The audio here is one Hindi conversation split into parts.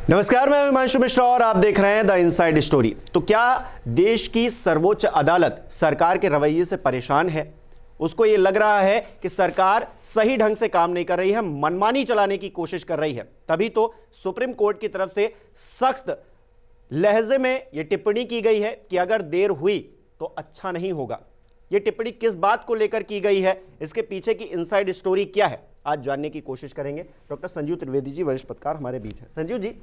नमस्कार, मैं हिमांशु मिश्रा और आप देख रहे हैं द इनसाइड स्टोरी। तो क्या देश की सर्वोच्च अदालत सरकार के रवैये से परेशान है? उसको ये लग रहा है कि सरकार सही ढंग से काम नहीं कर रही है, मनमानी चलाने की कोशिश कर रही है। तभी तो सुप्रीम कोर्ट की तरफ से सख्त लहजे में यह टिप्पणी की गई है कि अगर देर हुई तो अच्छा नहीं होगा। यह टिप्पणी किस बात को लेकर की गई है, इसके पीछे की इनसाइड स्टोरी क्या है, आज जानने की कोशिश करेंगे। डॉक्टर संजीव त्रिवेदी जी वरिष्ठ पत्रकार हमारे बीच हैं। संजीव जी,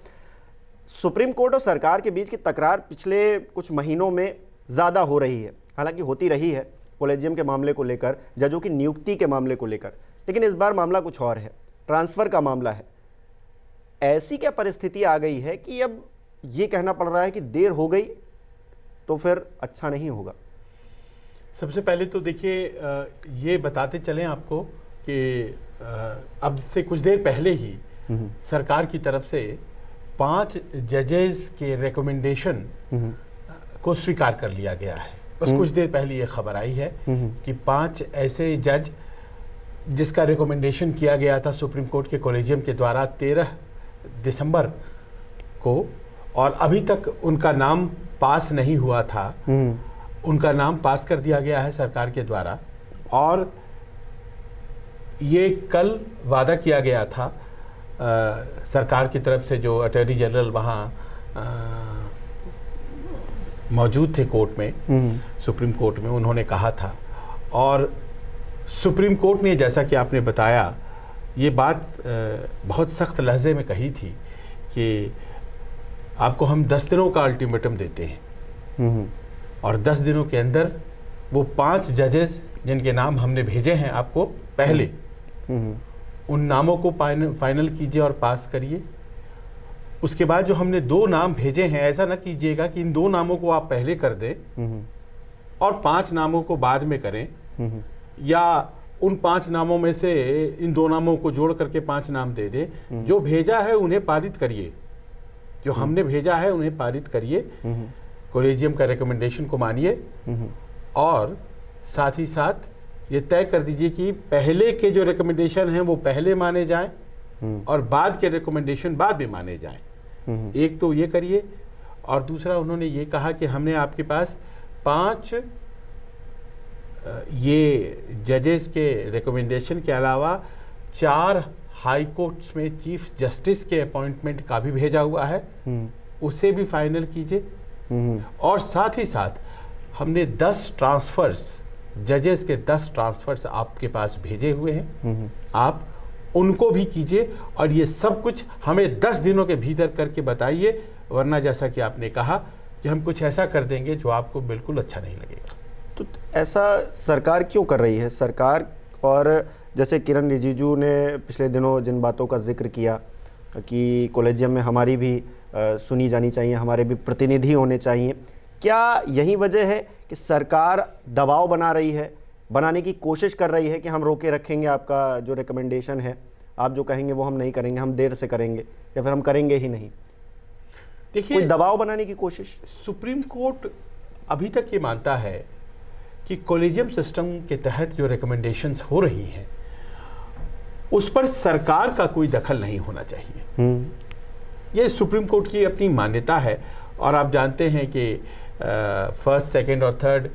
सुप्रीम कोर्ट और सरकार के बीच की तकरार पिछले कुछ महीनों में ज़्यादा हो रही है। हालांकि होती रही है कॉलेजियम के मामले को लेकर, जजों की नियुक्ति के मामले को लेकर, लेकिन इस बार मामला कुछ और है, ट्रांसफ़र का मामला है। ऐसी क्या परिस्थिति आ गई है कि अब ये कहना पड़ रहा है कि देर हो गई तो फिर अच्छा नहीं होगा? सबसे पहले तो देखिए, ये बताते चलें आपको कि अब से कुछ देर पहले ही सरकार की तरफ से 5 जजेस के रिकमेंडेशन को स्वीकार कर लिया गया है। बस कुछ देर पहले ये खबर आई है कि 5 ऐसे जज जिसका रिकमेंडेशन किया गया था सुप्रीम कोर्ट के कॉलेजियम के द्वारा 13 दिसंबर को, और अभी तक उनका नाम पास नहीं हुआ था, उनका नाम पास कर दिया गया है सरकार के द्वारा। और ये कल वादा किया गया था सरकार की तरफ से, जो अटॉर्नी जनरल वहाँ मौजूद थे कोर्ट में, सुप्रीम कोर्ट में, उन्होंने कहा था। और सुप्रीम कोर्ट ने, जैसा कि आपने बताया, ये बात बहुत सख्त लहजे में कही थी कि आपको हम 10 दिनों का अल्टीमेटम देते हैं, और 10 दिनों के अंदर वो 5 जजेस जिनके नाम हमने भेजे हैं आपको पहले, उन नामों को फाइनल कीजिए और पास करिए। उसके बाद जो हमने 2 नाम भेजे हैं, ऐसा ना कीजिएगा कि इन 2 नामों को आप पहले कर दें और 5 नामों को बाद में करें, या उन 5 नामों में से इन 2 नामों को जोड़ करके 5 नाम दे दें। जो भेजा है उन्हें पारित करिए, जो हमने भेजा है उन्हें पारित करिए, कॉलेजियम का रिकमेंडेशन को मानिए, और साथ ही साथ ये तय कर दीजिए कि पहले के जो रिकमेंडेशन हैं वो पहले माने जाएं और बाद के रिकमेंडेशन बाद में माने जाएं। एक तो ये करिए, और दूसरा उन्होंने ये कहा कि हमने आपके पास 5 ये जजेस के रिकमेंडेशन के अलावा 4 हाई कोर्ट्स में चीफ जस्टिस के अपॉइंटमेंट का भी भेजा हुआ है, उसे भी फाइनल कीजिए। और साथ ही साथ हमने 10 ट्रांसफर्स, जजेस के 10 ट्रांसफर्स आपके पास भेजे हुए हैं, आप उनको भी कीजिए। और ये सब कुछ हमें 10 दिनों के भीतर करके बताइए, वरना जैसा कि आपने कहा कि हम कुछ ऐसा कर देंगे जो आपको बिल्कुल अच्छा नहीं लगेगा। तो ऐसा सरकार क्यों कर रही है? सरकार, और जैसे किरण रिजिजू ने पिछले दिनों जिन बातों का जिक्र किया कि कॉलेजियम में हमारी भी सुनी जानी चाहिए, हमारे भी प्रतिनिधि होने चाहिए, क्या यही वजह है कि सरकार दबाव बना रही है, बनाने की कोशिश कर रही है कि हम रोके रखेंगे आपका जो रिकमेंडेशन है, आप जो कहेंगे वो हम नहीं करेंगे, हम देर से करेंगे, या फिर हम करेंगे ही नहीं? देखिए, कोई दबाव बनाने की कोशिश? सुप्रीम कोर्ट अभी तक ये मानता है कि कॉलेजियम सिस्टम के तहत जो रिकमेंडेशंस हो रही हैं उस पर सरकार का कोई दखल नहीं होना चाहिए। ये सुप्रीम कोर्ट की अपनी मान्यता है। और आप जानते हैं कि फर्स्ट, सेकंड और थर्ड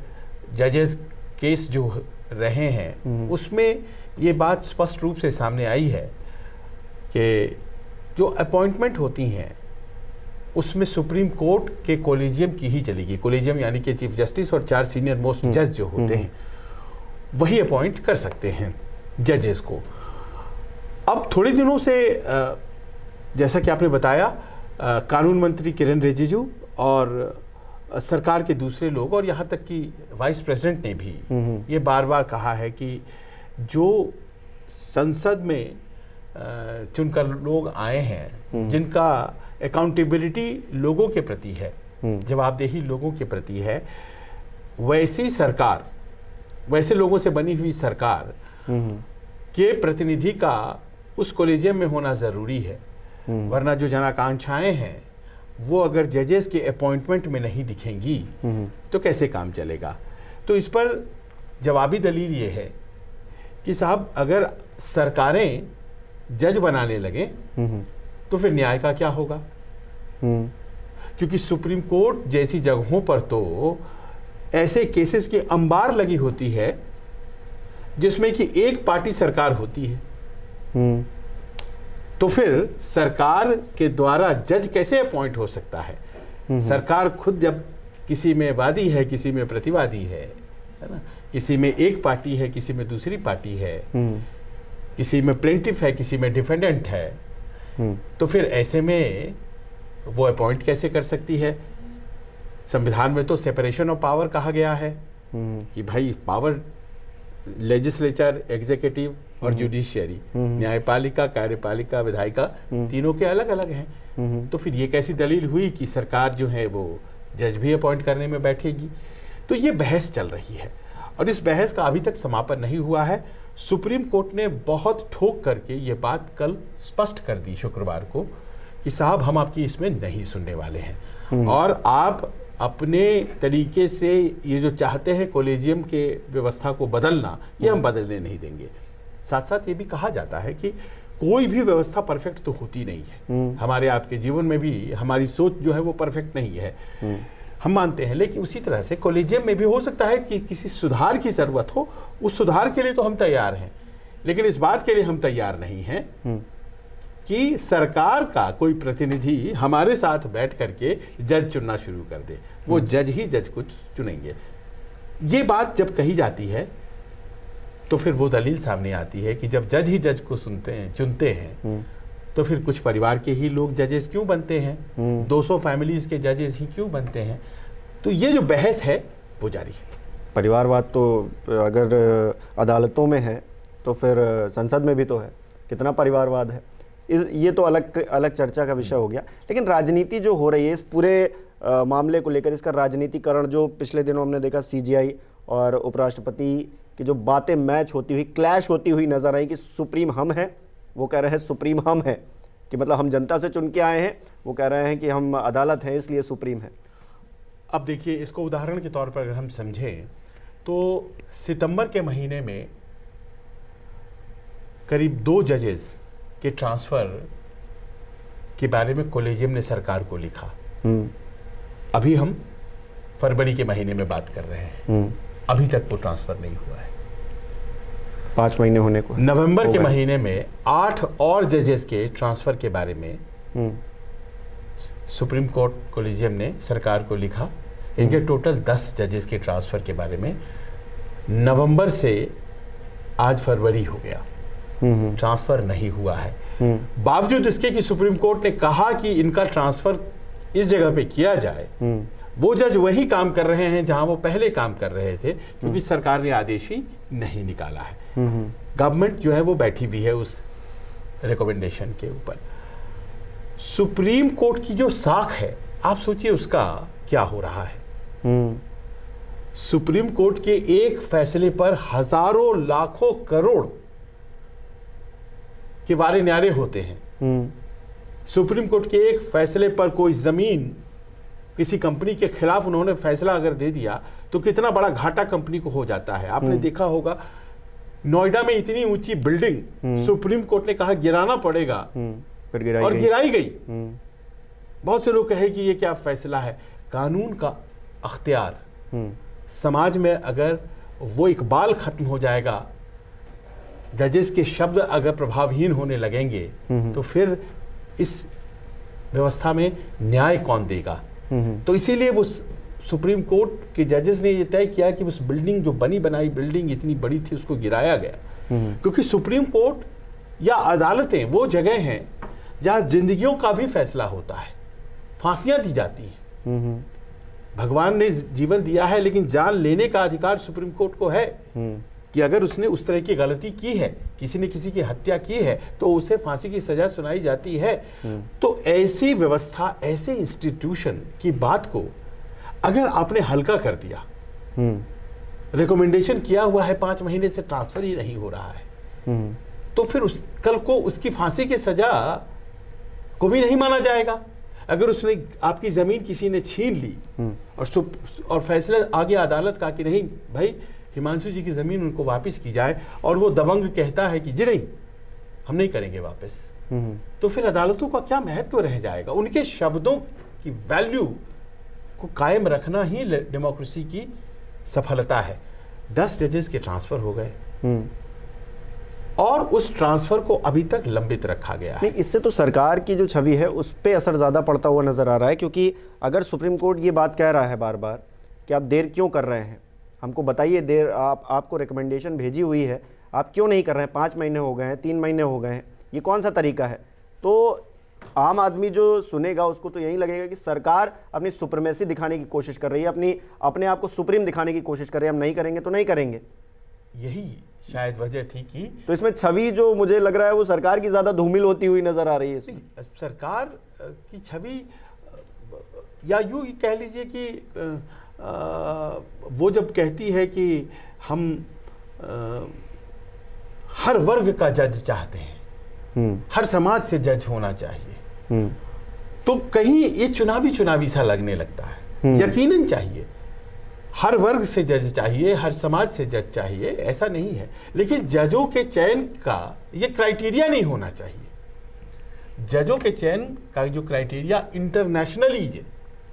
जजेस केस जो रहे हैं उसमें ये बात स्पष्ट रूप से सामने आई है कि जो अपॉइंटमेंट होती हैं उसमें सुप्रीम कोर्ट के कॉलेजियम की ही चलेगी। कॉलेजियम यानी कि चीफ जस्टिस और 4 सीनियर मोस्ट जज जो होते हैं वही अपॉइंट कर सकते हैं जजेस को। अब थोड़े दिनों से जैसा कि आपने बताया, कानून मंत्री किरण रिजिजू और सरकार के दूसरे लोग, और यहाँ तक कि वाइस प्रेसिडेंट ने भी ये बार बार कहा है कि जो संसद में चुनकर लोग आए हैं, जिनका अकाउंटेबिलिटी लोगों के प्रति है, जवाबदेही लोगों के प्रति है, वैसी सरकार, वैसे लोगों से बनी हुई सरकार के प्रतिनिधि का उस कॉलेजियम में होना ज़रूरी है। वरना जो जनाकांक्षाएं हैं वो अगर जजेस के अपॉइंटमेंट में नहीं दिखेंगी तो कैसे काम चलेगा? तो इस पर जवाबी दलील ये है कि साहब, अगर सरकारें जज बनाने लगे तो फिर न्याय का क्या होगा? क्योंकि सुप्रीम कोर्ट जैसी जगहों पर तो ऐसे केसेस की अंबार लगी होती है जिसमें कि एक पार्टी सरकार होती है। तो फिर सरकार के द्वारा जज कैसे अपॉइंट हो सकता है? सरकार खुद जब किसी में वादी है, किसी में प्रतिवादी है ना, किसी में एक पार्टी है, किसी में दूसरी पार्टी है, किसी में प्लेंटिफ है, किसी में डिफेंडेंट है, तो फिर ऐसे में वो अपॉइंट कैसे कर सकती है? संविधान में तो सेपरेशन ऑफ पावर कहा गया है कि भाई पावर लेजिस्लेचर, एग्जीक्यूटिव और जुडिशियरी, न्यायपालिका, कार्यपालिका, विधायिका, तीनों के अलग अलग हैं। तो फिर ये कैसी दलील हुई कि सरकार जो है वो जज भी अपॉइंट करने में बैठेगी? तो ये बहस चल रही है और इस बहस का अभी तक समापन नहीं हुआ है। सुप्रीम कोर्ट ने बहुत ठोक करके ये बात कल स्पष्ट कर दी शुक्रवार को कि साहब हम आपकी इसमें नहीं सुनने वाले हैं और आप अपने तरीके से ये जो चाहते हैं कॉलेजियम के व्यवस्था को बदलना, ये हम बदलने नहीं देंगे। साथ साथ ये भी कहा जाता है कि कोई भी व्यवस्था परफेक्ट तो होती नहीं है। हमारे आपके जीवन में भी हमारी सोच जो है वो परफेक्ट नहीं है, हम मानते हैं। लेकिन उसी तरह से कॉलेजियम में भी हो सकता है कि किसी सुधार की जरूरत हो। उस सुधार के लिए तो हम तैयार हैं, लेकिन इस बात के लिए हम तैयार नहीं हैं कि सरकार का कोई प्रतिनिधि हमारे साथ बैठ करके जज चुनना शुरू कर दे। वो जज ही जज को चुनेंगे। ये बात जब कही जाती है तो फिर वो दलील सामने आती है कि जब जज ही जज को चुनते हैं तो फिर कुछ परिवार के ही लोग जजेस क्यों बनते हैं? 200 फैमिलीज के जजेस ही क्यों बनते हैं? तो ये जो बहस है वो जारी है। परिवारवाद तो अगर अदालतों में है तो फिर संसद में भी तो है। कितना परिवारवाद है? ये तो अलग चर्चा का विषय हो गया। लेकिन राजनीति जो हो रही है इस पूरे मामले को लेकर, इसका राजनीतिकरण जो पिछले दिनों हमने देखा, सीजीआई और उपराष्ट्रपति की जो बातें मैच होती हुई, क्लैश होती हुई नजर आई कि सुप्रीम हम हैं, वो कह रहे हैं सुप्रीम हम हैं, कि मतलब हम जनता से चुन के आए हैं, वो कह रहे हैं कि हम अदालत हैं इसलिए सुप्रीम है। अब देखिए, इसको उदाहरण के तौर पर अगर हम समझें तो सितंबर के महीने में करीब 2 जजेस के ट्रांसफर के बारे में कॉलेजियम ने सरकार को लिखा। अभी हम फरवरी के महीने में बात कर रहे हैं, अभी तक वो ट्रांसफर नहीं हुआ है। 5 महीने होने को। नवंबर के महीने में 8 और जजेस के ट्रांसफर के बारे में सुप्रीम कोर्ट कॉलेजियम ने सरकार को लिखा। इनके टोटल 10 जजेस के ट्रांसफर के बारे में नवंबर से आज फरवरी हो गया, ट्रांसफर नहीं हुआ है। बावजूद इसके कि सुप्रीम कोर्ट ने कहा कि इनका ट्रांसफर इस जगह पे किया जाए, वो जज वही काम कर रहे हैं जहां वो पहले काम कर रहे थे, क्योंकि सरकार ने आदेश ही नहीं निकाला है। गवर्नमेंट जो है वो बैठी हुई है उस रिकमेंडेशन के ऊपर। सुप्रीम कोर्ट की जो साख है, आप सोचिए उसका क्या हो रहा है। सुप्रीम कोर्ट के एक फैसले पर हजारों लाखों करोड़ के वारे न्यारे होते हैं। सुप्रीम कोर्ट के एक फैसले पर कोई जमीन किसी कंपनी के खिलाफ उन्होंने फैसला अगर दे दिया तो कितना बड़ा घाटा कंपनी को हो जाता है। आपने देखा होगा नोएडा में इतनी ऊंची बिल्डिंग सुप्रीम कोर्ट ने कहा गिराना पड़ेगा, और गिराई गई। बहुत से लोग कहे कि ये क्या फैसला है। कानून का अख्तियार, समाज में अगर वो इकबाल खत्म हो जाएगा, जजेस के शब्द अगर प्रभावहीन होने लगेंगे, तो फिर इस व्यवस्था में न्याय कौन देगा। तो इसीलिए वो सुप्रीम कोर्ट के जजेस ने ये तय किया कि उस बिल्डिंग, जो बनी बनाई बिल्डिंग इतनी बड़ी थी, उसको गिराया गया। क्योंकि सुप्रीम कोर्ट या अदालतें वो जगह हैं जहां जिंदगियों का भी फैसला होता है, फांसियां दी जाती हैं। भगवान ने जीवन दिया है, लेकिन जान लेने का अधिकार सुप्रीम कोर्ट को है कि अगर उसने उस तरह की गलती की है, किसी ने किसी की हत्या की है, तो उसे फांसी की सजा सुनाई जाती है। तो ऐसी व्यवस्था, ऐसे इंस्टीट्यूशन की बात को अगर आपने हल्का कर दिया, रिकमेंडेशन किया हुआ है 5 महीने से ट्रांसफर ही नहीं हो रहा है, तो फिर कल को उसकी फांसी की सजा को भी नहीं माना जाएगा। अगर उसने आपकी जमीन किसी ने छीन ली और फैसला आ गया अदालत का कि नहीं भाई हिमांशु जी की जमीन उनको वापस की जाए, और वो दबंग कहता है कि जी नहीं हम नहीं करेंगे वापस, तो फिर अदालतों का क्या महत्व रह जाएगा? उनके शब्दों की वैल्यू को कायम रखना ही डेमोक्रेसी की सफलता है। 10 जजेस के ट्रांसफर हो गए और उस ट्रांसफर को अभी तक लंबित रखा गया है। नहीं, इससे तो सरकार की जो छवि है उस पर असर ज़्यादा पड़ता हुआ नज़र आ रहा है, क्योंकि अगर सुप्रीम कोर्ट ये बात कह रहा है बार बार कि आप देर क्यों कर रहे हैं, हमको बताइए, देर आपको रिकमेंडेशन भेजी हुई है, आप क्यों नहीं कर रहे हैं, 5 महीने हो गए हैं, 3 महीने हो गए हैं, ये कौन सा तरीका है? तो आम आदमी जो सुनेगा उसको तो यही लगेगा कि सरकार अपनी सुप्रीमेसी दिखाने की कोशिश कर रही है, अपने आप को सुप्रीम दिखाने की कोशिश कर रही है, हम नहीं करेंगे तो नहीं करेंगे। यही शायद वजह थी कि तो इसमें छवि जो मुझे लग रहा है वो सरकार की ज़्यादा धूमिल होती हुई नज़र आ रही है इसमें। सरकार की छवि, या यूँ कह लीजिए कि वो जब कहती है कि हम हर वर्ग का जज चाहते हैं, हर समाज से जज होना चाहिए, तो कहीं ये चुनावी सा लगने लगता है। यकीनन चाहिए, हर वर्ग से जज चाहिए, हर समाज से जज चाहिए, ऐसा नहीं है, लेकिन जजों के चयन का ये क्राइटेरिया नहीं होना चाहिए। जजों के चयन का जो क्राइटेरिया इंटरनेशनली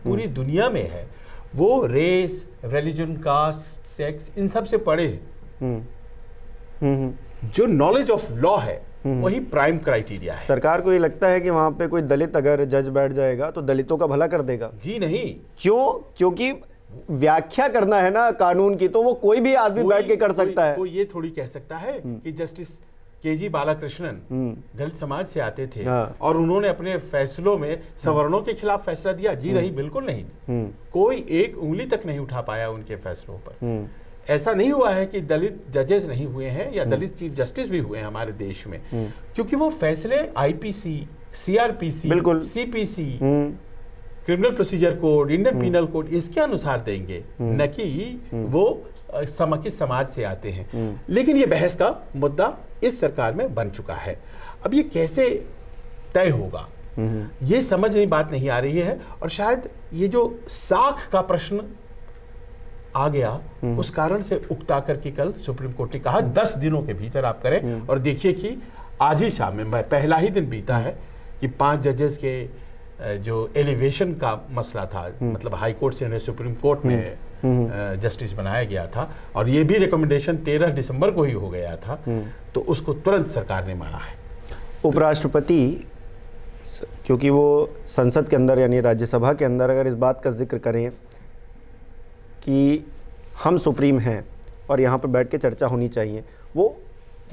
पूरी दुनिया में है, वो रेस, रिलीजन, कास्ट, सेक्स, इन सब से पड़े जो नॉलेज ऑफ लॉ है वही प्राइम क्राइटेरिया है। सरकार को ये लगता है कि वहां पे कोई दलित अगर जज बैठ जाएगा तो दलितों का भला कर देगा? जी नहीं। क्यों? क्योंकि व्याख्या करना है ना कानून की, तो वो कोई भी आदमी बैठ के कर सकता है। कोई ये थोड़ी कह सकता है कि जस्टिस के.जी. बालाकृष्णन दलित समाज से आते थे और उन्होंने अपने फैसलों में सवर्णों के खिलाफ फैसला दिया। जी नहीं, बिल्कुल नहीं। कोई एक उंगली तक नहीं उठा पाया उनके फैसलों पर। ऐसा नहीं हुआ है कि दलित जजेस नहीं हुए हैं या दलित चीफ जस्टिस भी हुए हैं हमारे देश में, क्योंकि वो फैसले IPC, CRPC, CPC, criminal procedure code, Indian penal code, इसके अनुसार देंगे, न कि वो किस समाज से आते हैं। लेकिन ये बहस का मुद्दा इस सरकार में बन चुका है। अब ये कैसे तय होगा, ये समझ नहीं, बात नहीं आ रही है। और शायद ये जो साख का प्रश्न आ गया, उस कारण से उकता करके कल सुप्रीम कोर्ट ने कहा 10 दिनों के भीतर आप करें। और देखिए कि आज ही शाम में पहला ही दिन बीता है कि 5 जजेस के जो एलिवेशन का मसला था, मतलब हाई कोर्ट से उन्हें सुप्रीम कोर्ट में जस्टिस बनाया गया था, और ये भी रिकमेंडेशन 13 दिसंबर को ही हो गया था, तो उसको तुरंत सरकार ने माना है। उपराष्ट्रपति, क्योंकि वो संसद के अंदर यानी राज्यसभा के अंदर अगर इस बात का जिक्र करें कि हम सुप्रीम हैं और यहाँ पर बैठ के चर्चा होनी चाहिए, वो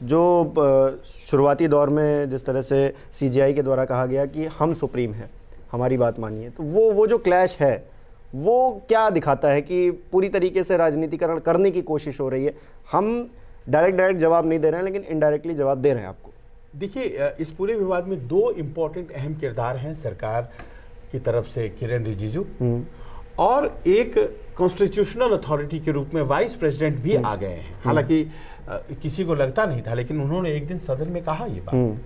जो शुरुआती दौर में जिस तरह से सीजीआई के द्वारा कहा गया कि हम सुप्रीम हैं, हमारी बात मानिए, तो वो जो क्लैश है वो क्या दिखाता है कि पूरी तरीके से राजनीतिकरण करने की कोशिश हो रही है। हम डायरेक्ट जवाब नहीं दे रहे हैं, लेकिन इनडायरेक्टली जवाब दे रहे हैं आपको। देखिए, इस पूरे विवाद में 2 इम्पोर्टेंट अहम किरदार हैं सरकार की तरफ से, किरेन रिजिजू, और एक कॉन्स्टिट्यूशनल अथॉरिटी के रूप में वाइस प्रेसिडेंट भी आ गए हैं। हालांकि किसी को लगता नहीं था, लेकिन उन्होंने एक दिन सदन में कहा ये बात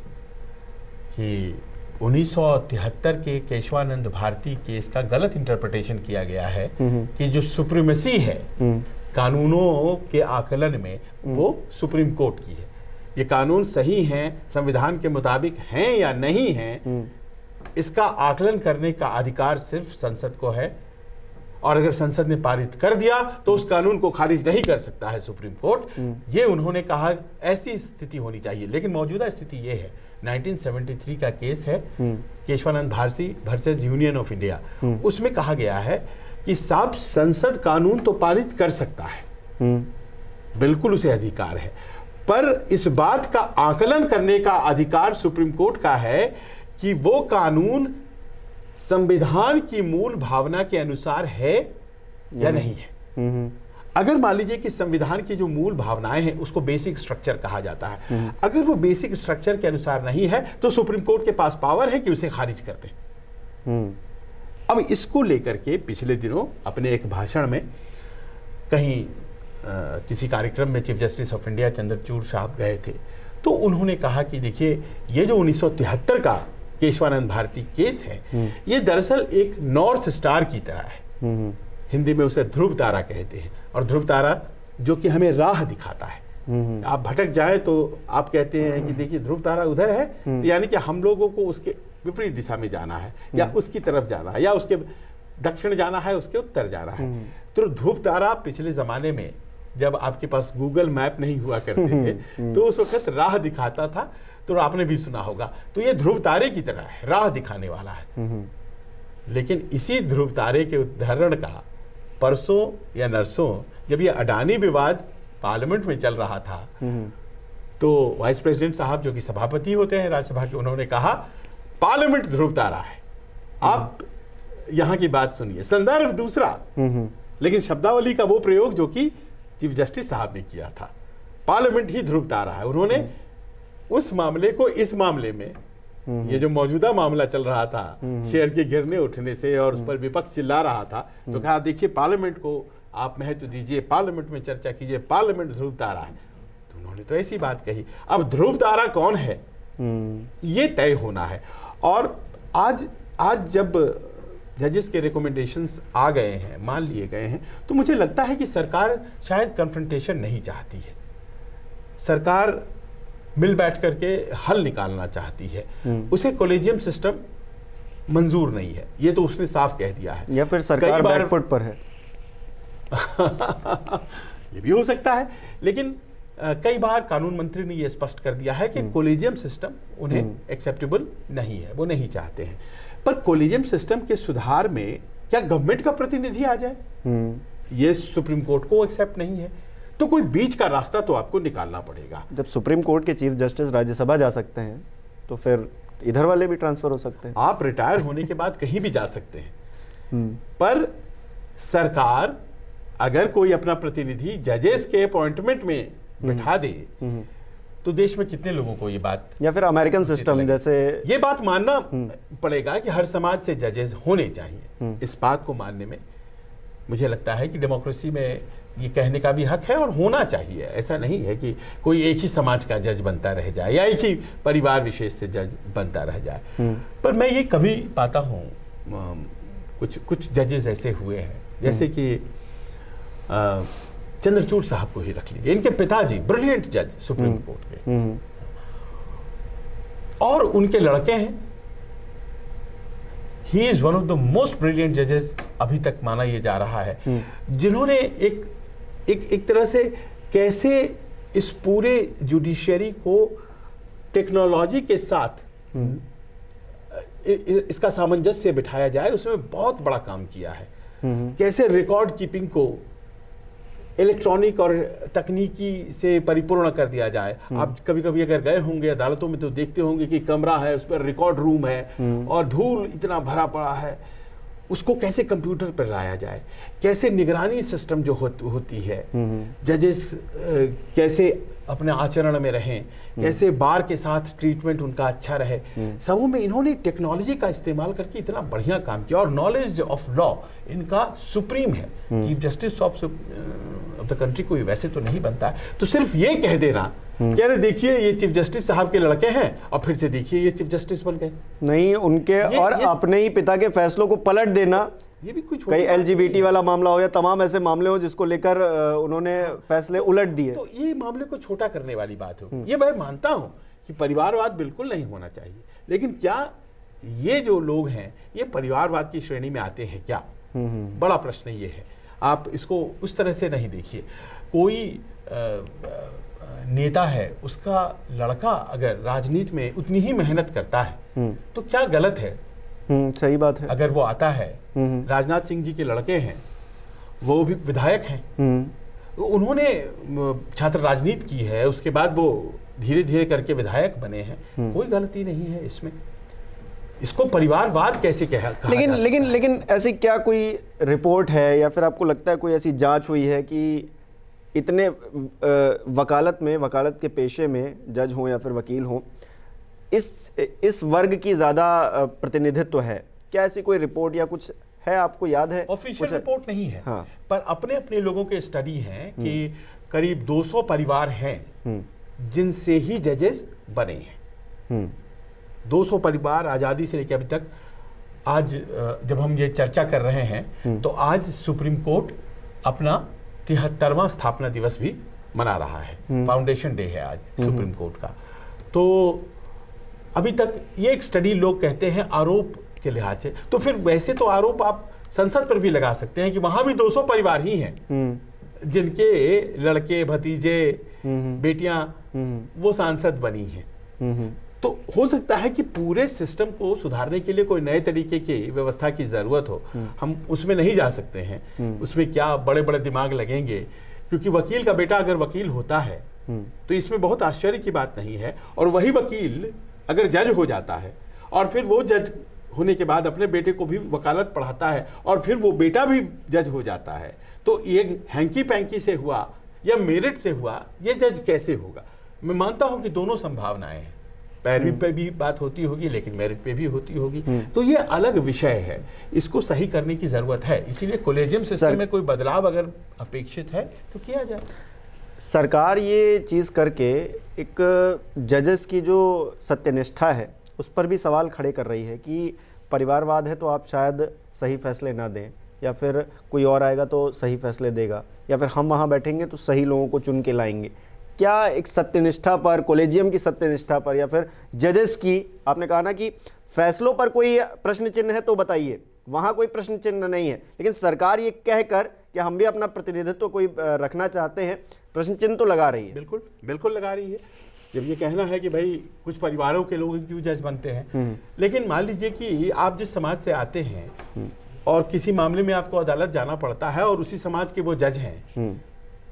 कि 1973 के केशवानंद भारती केस का गलत इंटरप्रिटेशन किया गया है कि जो सुप्रीमेसी है कानूनों के आकलन में, वो सुप्रीम कोर्ट की है। ये कानून सही हैं, संविधान के मुताबिक हैं या नहीं हैं, इसका आकलन करने का अधिकार सिर्फ संसद को है, और अगर संसद ने पारित कर दिया तो उस कानून को खारिज नहीं कर सकता है सुप्रीम कोर्ट। ये उन्होंने कहा, ऐसी स्थिति होनी चाहिए। लेकिन मौजूदा स्थिति ये है, 1973 का केस है Keshavananda Bharati versus union of India, उसमें कहा गया है कि साहब संसद कानून तो पारित कर सकता है, बिल्कुल उसे अधिकार है, पर इस बात का आकलन करने का अधिकार सुप्रीम कोर्ट का है कि वो कानून संविधान की मूल भावना के अनुसार है या नहीं है। अगर मान लीजिए कि संविधान की जो मूल भावनाएं हैं उसको बेसिक स्ट्रक्चर कहा जाता है, अगर वो बेसिक स्ट्रक्चर के अनुसार नहीं है तो सुप्रीम कोर्ट के पास पावर है कि उसे खारिज कर दे। अब इसको लेकर के पिछले दिनों अपने एक भाषण में कहीं किसी कार्यक्रम में chief justice of India Chandrachud साहब गए थे, तो उन्होंने कहा कि देखिए, ये जो 1973 का केशवानंद भारती केस है, ये दरअसल एक नॉर्थ स्टार की तरह है। हिंदी में उसे ध्रुव तारा कहते हैं, और ध्रुव तारा जो कि हमें राह दिखाता है आप भटक जाए तो आप कहते हैं कि देखिए ध्रुव तारा उधर है, तो यानी कि हम लोगों को उसके विपरीत दिशा में जाना है, या उसकी तरफ जाना है, या उसके दक्षिण जाना है, उसके उत्तर जाना है। तो ध्रुव तारा पिछले जमाने में जब आपके पास गूगल मैप नहीं हुआ करते थे तो उस वक्त राह दिखाता था, तो आपने भी सुना होगा। तो ये ध्रुव तारे की तरह है, राह दिखाने वाला है। लेकिन इसी ध्रुव तारे के उदाहरण का परसों या नरसों जब ये अडानी विवाद पार्लियामेंट में चल रहा था, तो वाइस प्रेसिडेंट साहब जो कि सभापति होते हैं राज्यसभा के, उन्होंने कहा पार्लियामेंट ध्रुव तारा है। आप यहां की बात सुनिए, संदर्भ दूसरा, लेकिन शब्दावली का वो प्रयोग जो कि चीफ जस्टिस साहब ने किया था, पार्लियामेंट ही ध्रुव तारा है। उन्होंने उस मामले को इस मामले में, ये जो मौजूदा मामला चल रहा था शेयर के गिरने उठने से और उस पर विपक्ष चिल्ला रहा था, तो कहा देखिए पार्लियामेंट को आप महत्व दीजिए, पार्लियामेंट में चर्चा कीजिए, पार्लियामेंट ध्रुव तारा है। तो उन्होंने तो ऐसी बात कही। अब ध्रुव तारा कौन है ये तय होना है। और आज जब जजेस के रिकमेंडेशंस आ गए हैं, मान लिए गए हैं, तो मुझे लगता है कि सरकार शायद कन्फ्रंटेशन नहीं चाहती है। सरकार मिल बैठ करके हल निकालना चाहती है। उसे कॉलेजियम सिस्टम मंजूर नहीं है, ये तो उसने साफ कह दिया है। या फिर सरकार बैकफुट पर है ये भी हो सकता है। लेकिन कई बार कानून मंत्री ने यह स्पष्ट कर दिया है कि कॉलेजियम सिस्टम उन्हें एक्सेप्टेबल नहीं है, वो नहीं चाहते हैं। पर कॉलेजियम सिस्टम के सुधार में क्या गवर्नमेंट का प्रतिनिधि आ जाए, ये सुप्रीम कोर्ट को एक्सेप्ट नहीं है। तो कोई बीच का रास्ता तो आपको निकालना पड़ेगा। जब सुप्रीम कोर्ट के चीफ जस्टिस राज्यसभा जा सकते हैं, तो फिर इधर वाले भी ट्रांसफर हो सकते हैं। आप रिटायर होने के बाद कहीं भी जा सकते हैं। पर सरकार अगर कोई अपना प्रतिनिधि जजेस के अपॉइंटमेंट में बिठा दे, तो देश में कितने लोगों को ये बात, या फिर अमेरिकन सिस्टम जैसे, ये बात मानना पड़ेगा कि हर समाज से जजेस होने चाहिए। इस बात को मानने में मुझे लगता है कि डेमोक्रेसी में ये कहने का भी हक है और होना चाहिए। ऐसा नहीं है कि कोई एक ही समाज का जज बनता रह जाए या एक ही परिवार विशेष से जज बनता रह जाए। पर मैं ये कभी पाता हूँ, कुछ जजेस ऐसे हुए हैं, जैसे कि चंद्रचूड़ साहब को ही रख लीजिए। इनके पिताजी ब्रिलियंट जज सुप्रीम कोर्ट के, और उनके लड़के हैं, he is one of the most brilliant जजेस अभी तक माना यह जा रहा है, जिन्होंने एक तरह से कैसे इस पूरे जुडिशरी को टेक्नोलॉजी के साथ इसका सामंजस्य बिठाया जाए, उसमें बहुत बड़ा काम किया है। कैसे रिकॉर्ड कीपिंग को इलेक्ट्रॉनिक और तकनीकी से परिपूर्ण कर दिया जाए। आप कभी कभी अगर गए होंगे अदालतों में तो देखते होंगे कि कमरा है, उस पर रिकॉर्ड रूम है और धूल इतना भरा पड़ा है, उसको कैसे कंप्यूटर पर लाया जाए, कैसे निगरानी सिस्टम जो होती है, जजेस कैसे अपने आचरण में रहें, कैसे बार के साथ ट्रीटमेंट उनका अच्छा रहे, सबों में इन्होंने टेक्नोलॉजी का इस्तेमाल करके इतना बढ़िया काम किया। और नॉलेज ऑफ लॉ इनका सुप्रीम है। Chief justice of the country कोई वैसे तो नहीं बनता है। तो सिर्फ ये कह देना कि अरे देखिए ये चीफ जस्टिस साहब के लड़के हैं और फिर से देखिए ये चीफ जस्टिस बन गए, नहीं, उनके और अपने ही पिता के फैसलों को पलट देना, ये भी कुछ कई LGBT वाला मामला हो या तमाम ऐसे मामले हो जिसको लेकर उन्होंने फैसले उलट दिए। तो ये मामले को छोटा करने वाली बात हो। ये मैं मानता हूं कि परिवारवाद बिल्कुल नहीं होना चाहिए, लेकिन क्या ये जो लोग हैं ये परिवारवाद की श्रेणी में आते हैं क्या? बड़ा प्रश्न ये है। आप इसको उस तरह से नहीं देखिए। कोई नेता है, उसका लड़का अगर राजनीति में उतनी ही मेहनत करता है तो क्या गलत है? सही बात है। अगर वो आता है, राजनाथ सिंह जी के लड़के हैं, वो भी विधायक हैं, उन्होंने छात्र राजनीति की है, उसके बाद वो धीरे धीरे करके विधायक बने हैं, कोई गलती नहीं है इसमें। इसको परिवारवाद कैसे कहा लेकिन ऐसी क्या कोई रिपोर्ट है या फिर आपको लगता है कोई ऐसी जांच हुई है कि इतने वकालत के पेशे में जज हों या फिर वकील हों, इस वर्ग की ज़्यादा प्रतिनिधित्व है? क्या ऐसी कोई रिपोर्ट या कुछ है, आपको याद है? ऑफिशियल रिपोर्ट नहीं है। हाँ। पर अपने अपने लोगों के स्टडी हैं कि करीब 200 परिवार हैं जिनसे ही जजेस बने हैं। 200 परिवार आज़ादी से लेकर अभी तक। आज जब हम ये चर्चा कर रहे हैं तो आज सुप्रीम कोर्ट अपना 73वां स्थापना दिवस भी मना रहा है, फाउंडेशन डे है आज सुप्रीम कोर्ट का। तो अभी तक ये एक स्टडी लोग कहते हैं आरोप के लिहाज से, तो फिर वैसे तो आरोप आप संसद पर भी लगा सकते हैं कि वहां भी 200 परिवार ही हैं जिनके लड़के, भतीजे, बेटियां वो सांसद बनी हैं। तो हो सकता है कि पूरे सिस्टम को सुधारने के लिए कोई नए तरीके की व्यवस्था की जरूरत हो। हम उसमें नहीं जा सकते हैं, उसमें क्या बड़े बड़े दिमाग लगेंगे, क्योंकि वकील का बेटा अगर वकील होता है तो इसमें बहुत आश्चर्य की बात नहीं है। और वही वकील अगर जज हो जाता है और फिर वो जज होने के बाद अपने बेटे को भी वकालत पढ़ाता है और फिर वो बेटा भी जज हो जाता है, तो ये हैंकी पैंकी से हुआ या मेरिट से हुआ, ये जज कैसे होगा? मैं मानता हूं कि दोनों संभावनाएं हैं, पैरवी पे भी बात होती होगी लेकिन मेरिट पे भी होती होगी। तो ये अलग विषय है, इसको सही करने की जरूरत है। इसीलिए कॉलेजियम सिस्टम में कोई बदलाव अगर अपेक्षित है तो किया जाए। सरकार ये चीज़ करके एक जजेस की जो सत्यनिष्ठा है उस पर भी सवाल खड़े कर रही है कि परिवारवाद है तो आप शायद सही फैसले ना दें, या फिर कोई और आएगा तो सही फैसले देगा, या फिर हम वहाँ बैठेंगे तो सही लोगों को चुन के लाएंगे। क्या एक सत्यनिष्ठा पर, कॉलेजियम की सत्यनिष्ठा पर, या फिर जजेस की, आपने कहा ना कि फैसलों पर कोई प्रश्न चिन्ह है तो बताइए, वहाँ कोई प्रश्न चिन्ह नहीं है, लेकिन सरकार ये कहकर कि हम भी अपना प्रतिनिधित्व कोई रखना चाहते हैं, प्रश्न चिन्ह तो लगा रही है। बिल्कुल बिल्कुल लगा रही है। जब ये कहना है कि भाई कुछ परिवारों के लोग क्यों जज बनते हैं, लेकिन मान लीजिए कि आप जिस समाज से आते हैं और किसी मामले में आपको अदालत जाना पड़ता है और उसी समाज के वो जज हैं,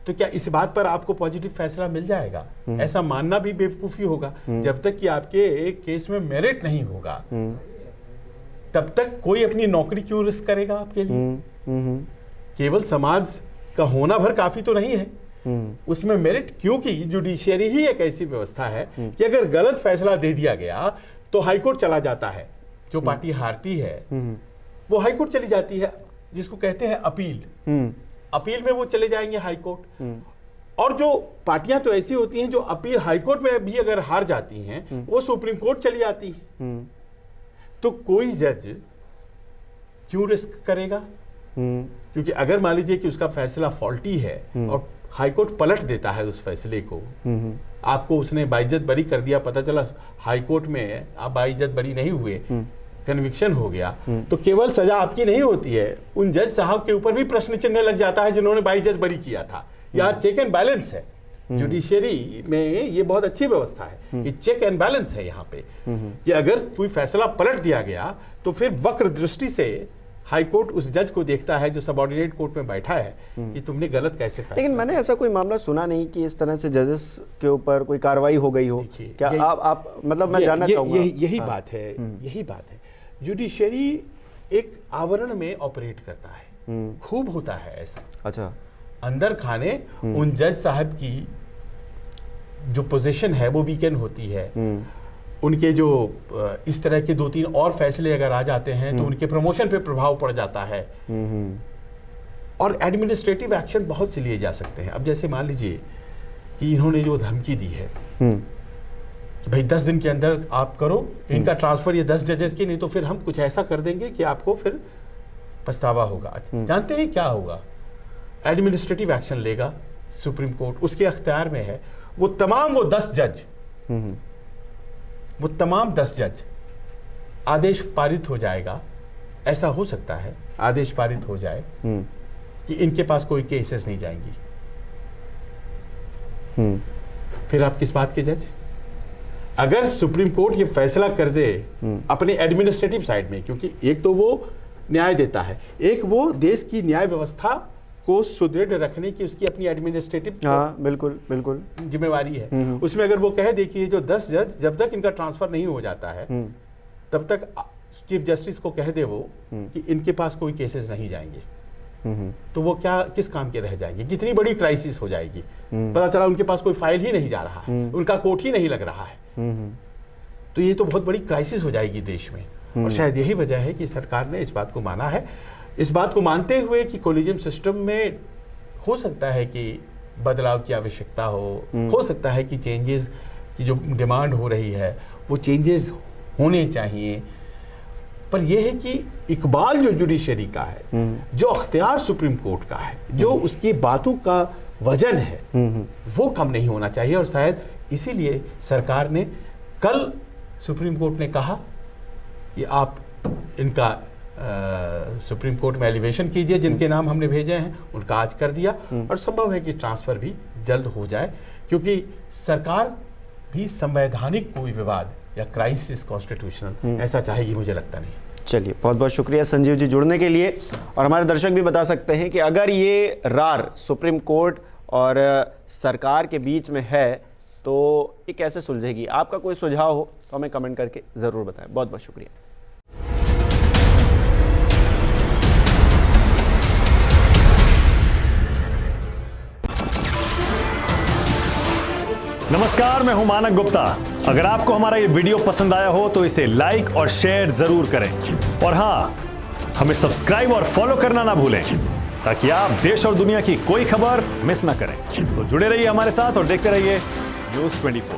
तो क्या इस बात पर आपको पॉजिटिव फैसला मिल जाएगा? ऐसा मानना भी बेवकूफ़ी होगा। जब तक कि आपके एक केस में मेरिट नहीं होगा तब तक कोई अपनी नौकरी क्यों रिस्क करेगा आपके लिए? केवल समाज का होना भर काफी तो नहीं है, उसमें मेरिट, क्योंकि जुडिशियरी ही एक ऐसी व्यवस्था है कि अगर गलत फैसला दे दिया गया तो हाईकोर्ट चला जाता है। जो पार्टी हारती है वो हाईकोर्ट चली जाती है, जिसको कहते हैं अपील। अपील में वो चले जाएंगे हाईकोर्ट। और जो पार्टियां तो ऐसी होती हैं जो अपील हाईकोर्ट में भी अगर हार जाती हैं वो सुप्रीम कोर्ट चली जाती है। तो कोई जज क्यों रिस्क करेगा? क्योंकि अगर मान लीजिए कि उसका फैसला फॉल्टी है और हाईकोर्ट पलट देता है उस फैसले को, आपको उसने बाइज्जत बरी कर दिया, पता चला हाईकोर्ट में आप बाइज्जत बरी नहीं हुए, कन्विक्शन हो गया, तो केवल सजा आपकी नहीं होती है, उन जज साहब के ऊपर भी प्रश्न चिन्ह लग जाता है जिन्होंने बाइज्जत बरी किया था। यहाँ चेक एंड बैलेंस है। जुडिशियरी में ये बहुत अच्छी व्यवस्था है कि चेक एंड बैलेंस है यहाँ पे, कि अगर कोई फैसला पलट दिया गया तो फिर वक्र दृष्टि से हाईकोर्ट उस जज को देखता है जो सबऑर्डिनेट कोर्ट में बैठा है कि तुमने गलत कैसे फैसला। लेकिन मैंने ऐसा कोई मामला सुना नहीं कि इस तरह से जजेस के ऊपर कोई कार्रवाई हो गई हो। क्या आप मतलब मैं जानना चाहूंगा। यही बात है, यही बात है। जुडिशियरी एक आवरण में ऑपरेट करता है, खूब होता है ऐसा। अच्छा, अंदर खाने उन जज साहब की जो पोजीशन है वो वीकेंड होती है, उनके जो इस तरह के 2-3 और फैसले अगर आ जाते हैं तो उनके प्रमोशन पे प्रभाव पड़ जाता है। और एडमिनिस्ट्रेटिव एक्शन बहुत से लिए जा सकते हैं। अब जैसे मान लीजिए कि इन्होंने जो धमकी दी है कि भाई 10 दिन के अंदर आप करो इनका ट्रांसफर, ये 10 जजेस की, नहीं तो फिर हम कुछ ऐसा कर देंगे कि आपको फिर पछतावा होगा। जानते हैं क्या होगा? एडमिनिस्ट्रेटिव एक्शन लेगा सुप्रीम कोर्ट, उसके अख्तियार में है। वो तमाम 10 जज आदेश पारित हो जाएगा। ऐसा हो सकता है आदेश पारित हो जाए कि इनके पास कोई केसेस नहीं जाएंगी। फिर आप किस बात के जज? अगर सुप्रीम कोर्ट ये फैसला कर दे अपने एडमिनिस्ट्रेटिव साइड में, क्योंकि एक तो वो न्याय देता है, एक वो देश की न्याय व्यवस्था को सुदृढ़ रखने की उसकी अपनी एडमिनिस्ट्रेटिव बिल्कुल जिम्मेवारी है। उसमें अगर वो कहे देखिए जो 10 जज जब तक इनका ट्रांसफर नहीं हो जाता है तब तक चीफ जस्टिस को कह दे वो कि इनके पास कोई केसेस नहीं जाएंगे, तो वो क्या किस काम के रह जाएंगे? कितनी बड़ी क्राइसिस हो जाएगी। पता चला उनके पास कोई फाइल ही नहीं जा रहा है, उनका कोर्ट ही नहीं लग रहा है, तो ये तो बहुत बड़ी क्राइसिस हो जाएगी देश में। और शायद यही वजह है कि सरकार ने इस बात को माना है। इस बात को मानते हुए कि कॉलेजियम सिस्टम में हो सकता है कि बदलाव की आवश्यकता हो सकता है कि चेंजेस की जो डिमांड हो रही है वो चेंजेस होने चाहिए। पर यह है कि इकबाल जो जुडिशरी का है, जो अख्तियार सुप्रीम कोर्ट का है, जो उसकी बातों का वजन है वो कम नहीं होना चाहिए। और शायद इसीलिए सरकार ने कल सुप्रीम कोर्ट ने कहा कि आप इनका सुप्रीम कोर्ट में एलिवेशन कीजिए, जिनके नाम हमने भेजे हैं उनका आज कर दिया, और संभव है कि ट्रांसफर भी जल्द हो जाए, क्योंकि सरकार भी संवैधानिक कोई विवाद या क्राइसिस कॉन्स्टिट्यूशनल ऐसा चाहेगी, मुझे लगता नहीं। चलिए, बहुत बहुत शुक्रिया संजीव जी जुड़ने के लिए। और हमारे दर्शक भी बता सकते हैं कि अगर ये रार सुप्रीम कोर्ट और सरकार के बीच में है तो ये कैसे सुलझेगी। आपका कोई सुझाव हो तो हमें कमेंट करके ज़रूर बताएं। बहुत बहुत शुक्रिया। नमस्कार, मैं हूं मानक गुप्ता। अगर आपको हमारा ये वीडियो पसंद आया हो तो इसे लाइक और शेयर जरूर करें, और हां, हमें सब्सक्राइब और फॉलो करना ना भूलें ताकि आप देश और दुनिया की कोई खबर मिस ना करें। तो जुड़े रहिए हमारे साथ और देखते रहिए न्यूज़ 24।